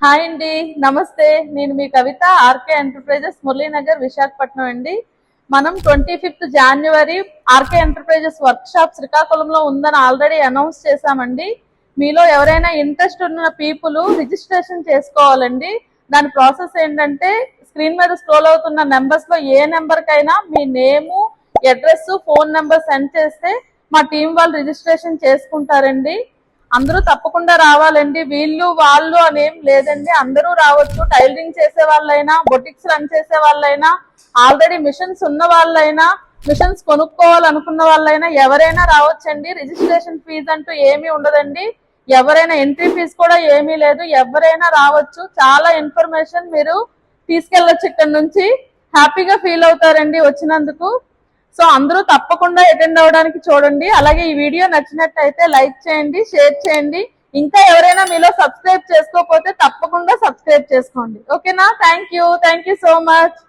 Hi అండి, నమస్తే. నేను మీ కవిత, ఆర్కే ఎంటర్ప్రైజెస్, మురళీనగర్, విశాఖపట్నం అండి. మనం 25th January R K enterprises workshop శ్రీకాకుళంలో ఉందని ఆల్రెడీ అనౌన్స్ చేశామండి. మీలో ఎవరైనా ఇంట్రెస్ట్ ఉన్న పీపుల్ రిజిస్ట్రేషన్ చేసుకోవాలండి. దాని ప్రాసెస్ ఏంటంటే స్క్రీన్ మీద స్క్రోల్ అవుతున్న నెంబర్స్ లో ఏ నెంబర్ కైనా మీ నేము, అడ్రస్, ఫోన్ నెంబర్ సెండ్ చేస్తే మా టీం వాళ్ళు రిజిస్ట్రేషన్ చేసుకుంటారండి. అందరూ తప్పకుండా రావాలండి. వీళ్ళు వాళ్ళు అనేం లేదండి, అందరూ రావచ్చు. టైలరింగ్ చేసే వాళ్ళైనా, బొటిక్స్ రన్ చేసే వాళ్ళైనా, ఆల్రెడీ మిషన్స్ ఉన్న వాళ్ళైనా, మిషన్స్ కొనుక్కోవాలనుకున్న వాళ్ళైనా ఎవరైనా రావచ్చండి. రిజిస్ట్రేషన్ ఫీజు అంటూ ఏమీ ఉండదండి. ఎవరైనా ఎంట్రీ ఫీజు కూడా ఏమీ లేదు, ఎవరైనా రావచ్చు. చాలా ఇన్ఫర్మేషన్ మీరు తీసుకెళ్ళొచ్చు ఇక్కడ నుంచి. హ్యాపీగా ఫీల్ అవుతారండి వచ్చినందుకు. సో అందరూ తప్పకుండా అటెండ్ అవ్వడానికి చూడండి. అలాగే ఈ వీడియో నచ్చినట్టయితే లైక్ చేయండి, షేర్ చేయండి. ఇంకా ఎవరైనా మీలో సబ్స్క్రైబ్ చేసుకోకపోతే తప్పకుండా సబ్స్క్రైబ్ చేసుకోండి. ఓకేనా? Thank you so much.